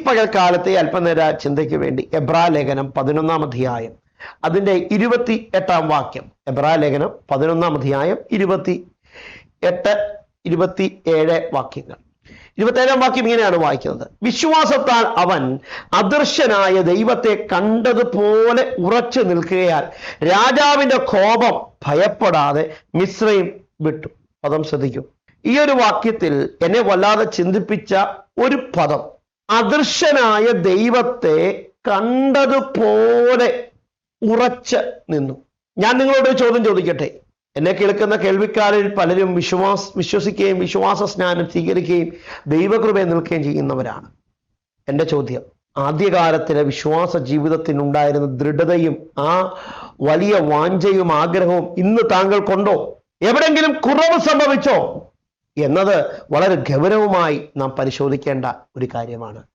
പകൽക്കാലത്തെ അല്പനേര ചിന്തയ്ക്ക് വേണ്ടി എബ്രായ ലേഖനം 11-ാം അധ്യായം അതിൻ്റെ 28-ാം വാക്യം. എബ്രായ ലേഖനം 11-ാം അധ്യായം 28-27 വാക്യങ്ങൾ. 27-ാം വാക്യം ഇങ്ങനെയാണ് വായിക്കുന്നത്: വിശ്വാസത്താൽ അവൻ അദൃശ്യനായ ദൈവത്തെ കണ്ടതുപോലെ ഉറച്ചു നിൽക്കുകയാൽ രാജാവിന്റെ കോപം ഭയപ്പെടാതെ മിസ്രയീം വിട്ടു. പദം ശ്രദ്ധിക്കും. ഈ ഒരു വാക്യത്തിൽ എന്നെ വല്ലാതെ ചിന്തിപ്പിച്ച ഒരു പദം, അദൃശ്യനായ ദൈവത്തെ കണ്ടതുപോലെ ഉറച്ച് നിന്നു. ഞാൻ നിങ്ങളോട് ഒരു ചോദ്യം ചോദിക്കട്ടെ. എന്നെ കേൾക്കുന്ന കേൾവിക്കാരിൽ പലരും വിശ്വസിക്കുകയും വിശ്വാസ സ്നാനം സ്വീകരിക്കുകയും ദൈവകൃപയെ നിൽക്കുകയും ചെയ്യുന്നവരാണ്. എൻ്റെ ചോദ്യം, ആദ്യകാലത്തിലെ വിശ്വാസ ജീവിതത്തിനുണ്ടായിരുന്ന ദൃഢതയും ആ വലിയ വാഞ്ചയും ആഗ്രഹവും ഇന്ന് താങ്കൾക്കുണ്ടോ? എവിടെങ്കിലും കുറവ് സംഭവിച്ചോ എന്നത് വളരെ ഗൗരവമായി നാം പരിശോധിക്കേണ്ട ഒരു കാര്യമാണ്.